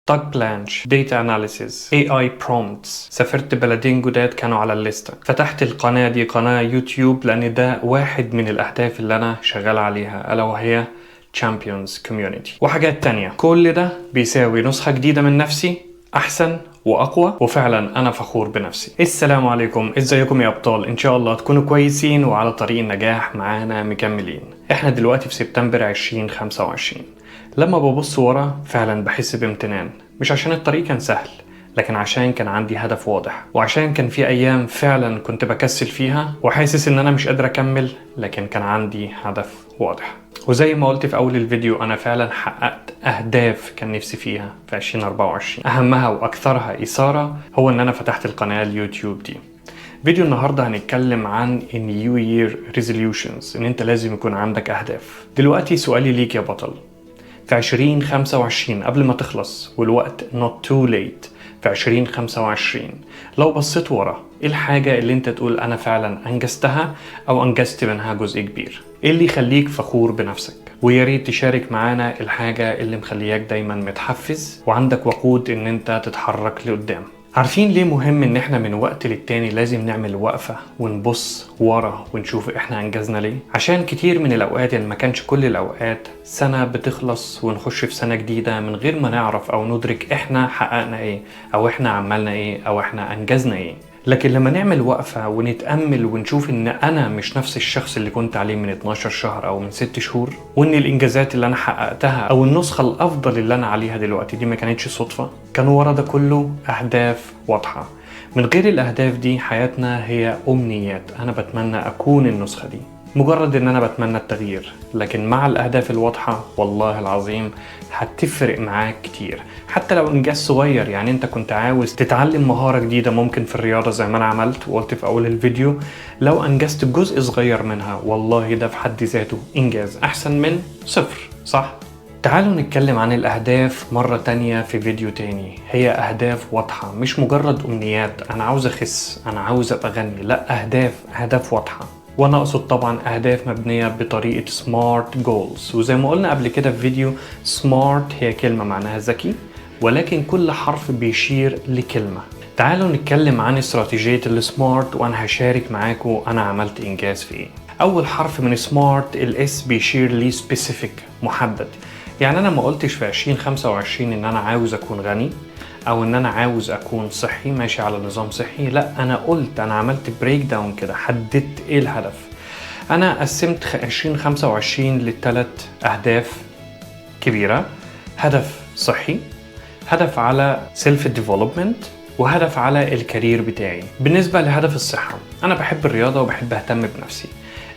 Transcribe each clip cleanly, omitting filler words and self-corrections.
تاج بلانش، ديتا اناليسيز، اي برومبتس. سافرت بلدين جداد كانوا على الليسته. فتحت القناه دي قناه يوتيوب لان ده واحد من الاهداف اللي انا شغال عليها، الا وهي تشامبيونز كوميونيتي. وحاجات تانية، كل ده بيساوي نسخه جديده من نفسي احسن واقوى، وفعلا انا فخور بنفسي. السلام عليكم، ازيكم يا ابطال؟ ان شاء الله تكونوا كويسين وعلى طريق النجاح معانا مكملين. احنا دلوقتي في سبتمبر 2025. لما ببص ورا فعلا بحس بامتنان، مش عشان الطريق كان سهل، لكن عشان كان عندي هدف واضح، وعشان كان في ايام فعلا كنت بكسل فيها وحاسس ان انا مش قادر اكمل، لكن كان عندي هدف واضح. وزي ما قلت في اول الفيديو، انا فعلا حققت اهداف كان نفسي فيها في 2024. اهمها واكثرها اثارة هو ان انا فتحت القناة اليوتيوب دي. فيديو النهاردة هنتكلم عن New Year Resolutions، ان انت لازم يكون عندك اهداف. دلوقتي سؤالي ليك يا بطل، في 2025 قبل ما تخلص والوقت not too late، في 2025 لو بصيت ورا، ايه الحاجة اللي انت تقول انا فعلا انجزتها او انجزت منها جزء كبير؟ ايه اللي يخليك فخور بنفسك؟ ويا ريت تشارك معانا الحاجة اللي مخلياك دايما متحفز وعندك وقود ان انت تتحرك لقدام. عارفين ليه مهم ان احنا من وقت للتاني لازم نعمل وقفة ونبص ورا ونشوف احنا انجزنا ليه؟ عشان كتير من الاوقات، يعني ما كانش كل الاوقات، سنة بتخلص ونخش في سنة جديدة من غير ما نعرف او ندرك احنا حققنا ايه، او احنا عملنا ايه، او احنا انجزنا ايه. لكن لما نعمل وقفة ونتأمل ونشوف ان انا مش نفس الشخص اللي كنت عليه من 12 شهر او من 6 شهور، وان الانجازات اللي انا حققتها او النسخة الافضل اللي انا عليها دلوقتي دي ما كانتش صدفة، كان ورا ده كله اهداف واضحة. من غير الاهداف دي حياتنا هي امنيات. انا بتمنى اكون النسخة دي، مجرد ان انا بتمنى التغيير، لكن مع الاهداف الواضحة والله العظيم هتفرق معاك كتير. حتى لو انجاز صغير، يعني انت كنت عاوز تتعلم مهارة جديدة ممكن في الرياضة زي ما انا عملت وقلت في اول الفيديو، لو انجزت جزء صغير منها والله ده في حد ذاته انجاز احسن من صفر، صح؟ تعالوا نتكلم عن الأهداف مرة تانية في فيديو تاني. هي أهداف واضحة، مش مجرد أمنيات أنا عاوز أخس، أنا عاوز أبقى غني، لا، أهداف واضحة. وأنا أقصد طبعا أهداف مبنية بطريقة SMART goals. وزي ما قلنا قبل كده في فيديو، SMART هي كلمة معناها ذكي، ولكن كل حرف بيشير لكلمة. تعالوا نتكلم عن استراتيجية السمارت وأنا هشارك معاكم أنا عملت إنجاز في إيه. أول حرف من SMART الإس بيشير لي specific، محدد. يعني أنا ما قلتش في 2025 إن أنا عاوز أكون غني أو إن أنا عاوز أكون صحي ماشي على نظام صحي، لا، أنا قلت، أنا عملت بريك داون كده، حددت إيه الهدف. أنا قسمت 2025 لثلاث أهداف كبيرة: هدف صحي، هدف على سيلف ديفلوبمنت، وهدف على الكارير بتاعي. بالنسبة لهدف الصحة، أنا بحب الرياضة وبحب أهتم بنفسي.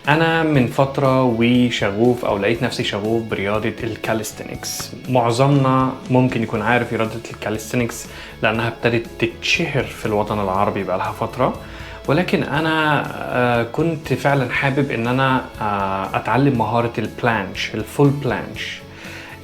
أنا من فترة وشغوف أو لقيت نفسي شغوف برياضة الكاليستينكس. معظمنا ممكن يكون عارف رياضة الكاليستينكس لأنها ابتدت تتشهر في الوطن العربي بقى لها فترة، ولكن أنا كنت فعلا حابب إن أنا أتعلم مهارة البلانش، الفول بلانش.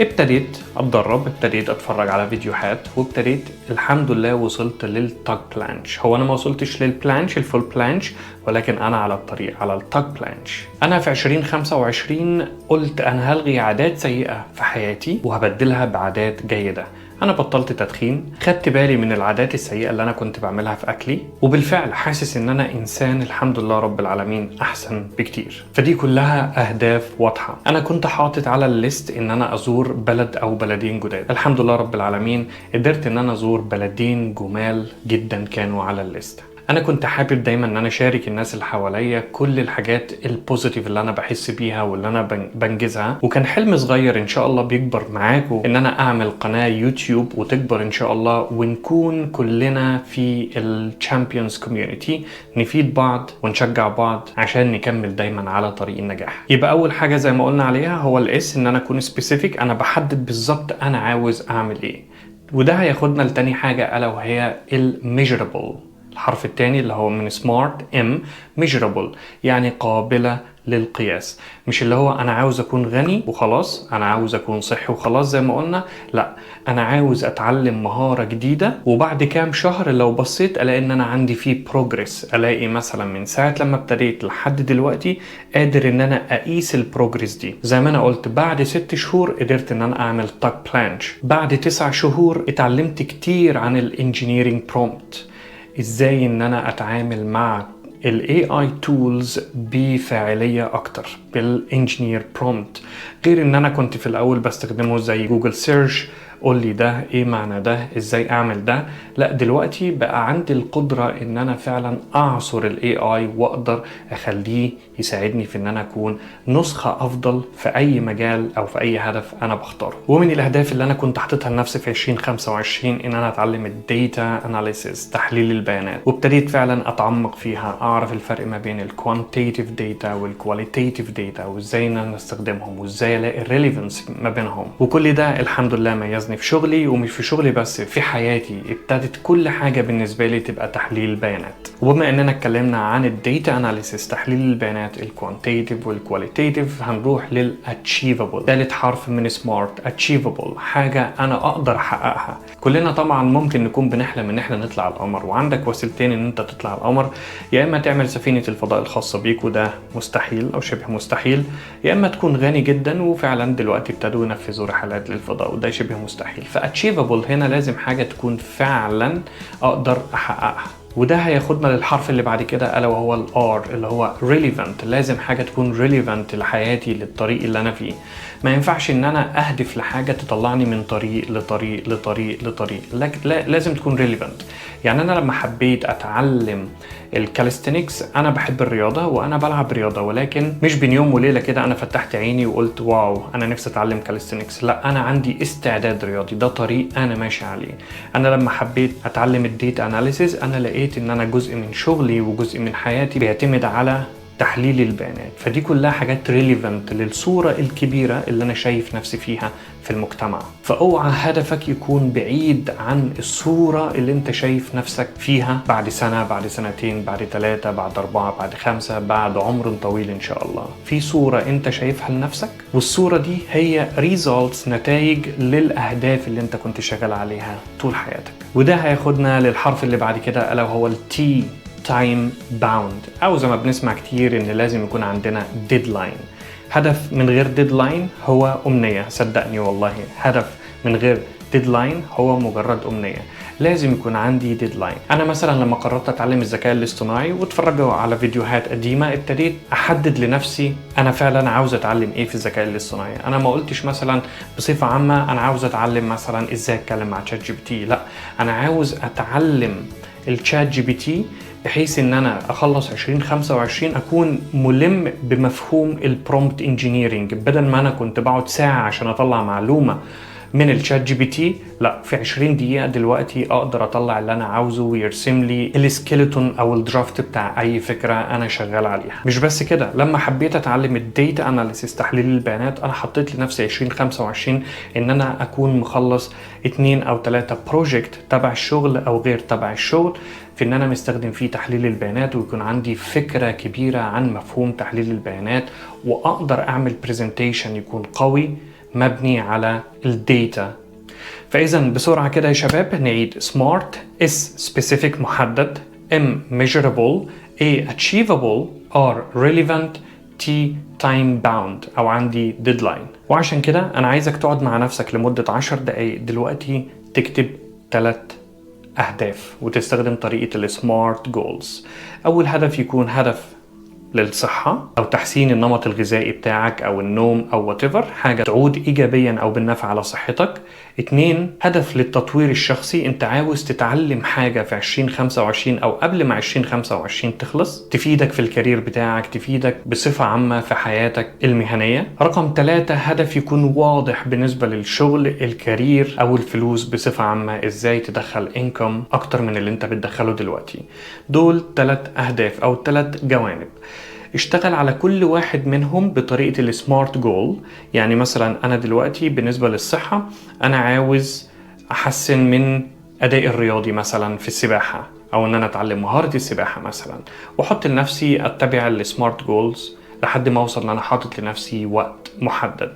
ابتديت اتدرب، ابتديت اتفرج على فيديوهات، وابتديت الحمد لله وصلت للتاج بلانش. هو انا ما وصلتش للبلانش الفول بلانش، ولكن انا على الطريق على التاج بلانش. انا في 2025 قلت انا هلغي عادات سيئة في حياتي وهبدلها بعادات جيدة. انا بطلت تدخين، خدت بالي من العادات السيئة اللي انا كنت بعملها في اكلي، وبالفعل حاسس ان انا انسان الحمد لله رب العالمين احسن بكتير. فدي كلها اهداف واضحة. انا كنت حاطط على الليست ان انا ازور بلد او بلدين جداد. الحمد لله رب العالمين قدرت ان انا ازور بلدين جمال جدا كانوا على الليست. انا كنت حابب دايما ان انا اشارك الناس اللي حواليا كل الحاجات البوزيتيف اللي انا بحس بيها واللي انا بنجزها، وكان حلم صغير ان شاء الله بيكبر معاكم ان انا اعمل قناة يوتيوب وتكبر ان شاء الله، ونكون كلنا في الشامبيونز كوميونتي، نفيد بعض ونشجع بعض عشان نكمل دايما على طريق النجاح. يبقى اول حاجة زي ما قلنا عليها هو الاس، ان انا اكون سبيسيفيك، انا بحدد بالظبط انا عاوز اعمل ايه. وده هياخدنا لتاني حاجة الا وهي الميجربل. الحرف الثاني اللي هو من smart M measurable، يعني قابلة للقياس. مش اللي هو انا عاوز اكون غني وخلاص، انا عاوز اكون صحي وخلاص زي ما قلنا، لا، انا عاوز اتعلم مهارة جديدة وبعد كام شهر لو بصيت الاقي ان انا عندي فيه بروجرس، الاقي مثلا من ساعة لما ابتديت لحد دلوقتي قادر ان انا اقيس البروجرس دي. زي ما انا قلت بعد 6 شهور قدرت ان انا اعمل تاك بلانش، بعد 9 شهور اتعلمت كتير عن الانجينيرينج برومبت، ازاي ان انا اتعامل مع ال AI tools بفاعلية أكتر بالإنجينير برومبت، غير إن أنا كنت في الأول بستخدمه زي جوجل سيرش، قول لي ده إيه معنى ده، إزاي أعمل ده. لا، دلوقتي بقى عندي القدرة إن أنا فعلا أعصر ال AI وأقدر أخليه يساعدني في إن أنا أكون نسخة أفضل في أي مجال أو في أي هدف أنا بختاره. ومن الأهداف اللي أنا كنت حاططها لنفسي في 2025 إن أنا أتعلم الديتا أناليسيس، تحليل البيانات، وابتديت فعلا أتعمق فيها، أعرف الفرق ما بين الكوانتيتيف داتا والكواليتيتيف داتا، وإزاي إن أنا أستخدمهم، وإزاي ألاقي الريليفنس ما بينهم. وكل ده الحمد لله ميزني في شغلي، ومش في شغلي بس، في حياتي ابتدت كل حاجة بالنسبة لي تبقى تحليل بيانات. وبما اننا اتكلمنا عن الديتا اناليسيس، تحليل البيانات، الكوانتيتيف والكواليتيف، هنروح للاتشيفبل، ثالث حرف من سمارت. اتشيفبل، حاجة انا اقدر احققها. كلنا طبعا ممكن نكون بنحلم ان احنا نطلع القمر، وعندك وسيلتين ان انت تطلع القمر، يا اما تعمل سفينة الفضاء الخاصة بيك وده مستحيل او شبه مستحيل، يا اما تكون غني جدا، وفعلا دلوقتي ابتدوا ينفذوا رحلات للفضاء وده شبه مستحيل. فاتشيفبل هنا لازم حاجة تكون فعلا اقدر احققها، وده هياخدنا للحرف اللي بعد كده الا وهو الار اللي هو relevant. لازم حاجه تكون relevant لحياتي، للطريق اللي انا فيه. ما ينفعش ان انا اهدف لحاجه تطلعني من طريق لطريق لطريق لطريق، لازم تكون relevant. يعني انا لما حبيت اتعلم الكاليستينكس، انا بحب الرياضه وانا بلعب رياضه، ولكن مش بين يوم وليله كده انا فتحت عيني وقلت واو انا نفسي اتعلم كاليستينكس. لا، انا عندي استعداد رياضي، ده طريق انا ماشي عليه. انا لما حبيت اتعلم الديتا اناليسيز، انا لقيت ان انا جزء من شغلي وجزء من حياتي بيعتمد على تحليل البيانات. فدي كلها حاجات ريليفنت للصورة الكبيرة اللي أنا شايف نفسي فيها في المجتمع. فأوعى هدفك يكون بعيد عن الصورة اللي أنت شايف نفسك فيها بعد سنة، بعد سنتين، بعد 3، بعد 4، بعد 5، بعد عمر طويل إن شاء الله. في صورة أنت شايفها لنفسك، والصورة دي هي results، نتائج للأهداف اللي أنت كنت شغال عليها طول حياتك. وده هياخدنا للحرف اللي بعد كده ألا وهو التي، time bound، أو زي ما بنسمع كتير إن لازم يكون عندنا deadline. هدف من غير deadline هو أمنية، صدقني والله، هدف من غير deadline هو مجرد أمنية. لازم يكون عندي deadline. أنا مثلا لما قررت أتعلم الذكاء الاصطناعي واتفرجوا على فيديوهات قديمة، ابتديت أحدد لنفسي أنا فعلا عاوز أتعلم إيه في الذكاء الاصطناعي. أنا ما قلتش مثلا بصفة عامة أنا عاوز أتعلم مثلا إزاي أتكلم مع تشات جي بي تي، لا، أنا عاوز أتعلم التشات جي بي تي بحيث ان انا اخلص 2025 اكون ملم بمفهوم البرومبت انجينيرينج. بدل ما انا كنت بقعد ساعة عشان اطلع معلومة من الشات جي بي تي، لا، في 20 دقيقة دلوقتي اقدر اطلع اللي انا عاوزه ويرسم لي السكيلتون او الدرافت بتاع اي فكرة انا شغال عليها. مش بس كده، لما حبيت اتعلم الديتا اناليسيس، تحليل البيانات، انا حطيت لنفسي 2025 ان انا اكون مخلص 2 أو 3 بروجكت تبع الشغل او غير تبع الشغل، في ان انا مستخدم فيه تحليل البيانات، ويكون عندي فكرة كبيرة عن مفهوم تحليل البيانات، واقدر اعمل برزنتيشن يكون قوي مبني على الديتا. فاذا بسرعة كده يا شباب نعيد: سمارت، اس سبيسيفيك محدد، ام measurable، A achievable، R relevant، T time bound أو عندي deadline. وعشان كده أنا عايزك تقعد مع نفسك لمدة 10 دقايق دلوقتي تكتب 3 أهداف وتستخدم طريقة السمارت جولز. أول هدف يكون هدف للصحة أو تحسين النمط الغذائي بتاعك أو النوم أو whatever، حاجة تعود إيجابيا أو بالنفع على صحتك. 2 هدف للتطوير الشخصي، أنت عاوز تتعلم حاجة في 2025 أو قبل ما 2025 تخلص تفيدك في الكارير بتاعك، تفيدك بصفة عامة في حياتك المهنية. رقم 3 هدف يكون واضح بالنسبة للشغل، الكارير أو الفلوس بصفة عامة، إزاي تدخل إنكم أكتر من اللي أنت بتدخله دلوقتي. دول 3 أهداف أو 3 جوانب. اشتغل على كل واحد منهم بطريقة السمارت جول. يعني مثلا أنا دلوقتي بالنسبة للصحة أنا عاوز أحسن من أداء الرياضي مثلا في السباحة، او ان انا اتعلم مهارة السباحة مثلا، واحط لنفسي اتبع السمارت جولز لحد ما اوصل ان انا حاطط لنفسي وقت محدد.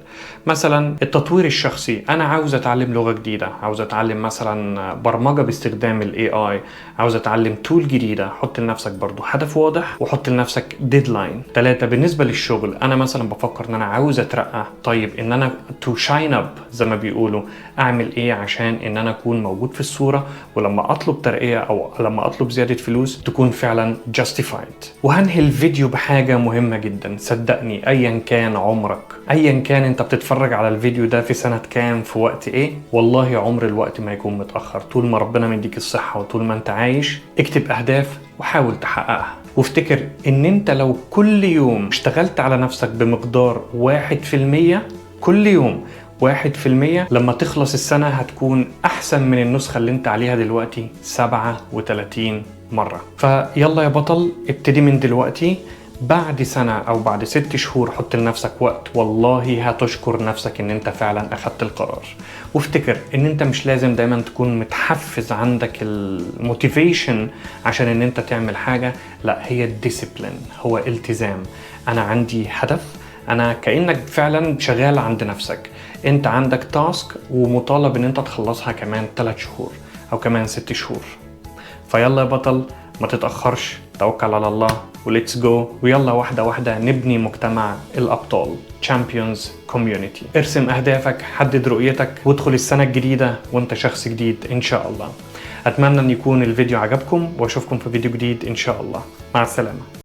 مثلا التطوير الشخصي، انا عاوز اتعلم لغة جديدة، عاوز اتعلم مثلا برمجة باستخدام الاي اي، عاوز اتعلم تول جديدة. حط لنفسك برضو هدف واضح وحط لنفسك ديدلاين. 3 بالنسبة للشغل، انا مثلا بفكر ان انا عاوز اترقى، طيب ان انا تو شاين اب زي ما بيقولوا، اعمل ايه عشان ان انا اكون موجود في الصورة، ولما اطلب ترقية او لما اطلب زيادة فلوس تكون فعلا justified. وهنهي الفيديو بحاجة مهمة جدا، صدقني ايا كان عمرك، ايا كان انت بتتفرج على الفيديو ده في سنة كام، في وقت ايه، والله عمر الوقت ما يكون متأخر. طول ما ربنا مديك الصحة وطول ما انت عايش، اكتب اهداف وحاول تحققها. وافتكر ان انت لو كل يوم اشتغلت على نفسك بمقدار 1%، كل يوم 1%، لما تخلص السنة هتكون أحسن من النسخة اللي انت عليها دلوقتي 37 مرة. فيلا يا بطل، ابتدي من دلوقتي. بعد سنة أو بعد 6 شهور حط لنفسك وقت، والله هتشكر نفسك إن أنت فعلا أخدت القرار. وافتكر إن أنت مش لازم دايما تكون متحفز، عندك الموتيفيشن عشان إن أنت تعمل حاجة، لا، هي الديسيبلين، هو التزام. أنا عندي هدف، أنا كأنك فعلا شغال عند نفسك، أنت عندك تاسك ومطالب إن أنت تخلصها كمان 3 شهور أو كمان 6 شهور. فيلا يا بطل، ما تتأخرش، توكل على الله وليتس جو، ويلا واحدة واحدة نبني مجتمع الأبطال Champions Community. ارسم أهدافك، حدد رؤيتك، وادخل السنة الجديدة وانت شخص جديد إن شاء الله. أتمنى أن يكون الفيديو عجبكم، وأشوفكم في فيديو جديد إن شاء الله. مع السلامة.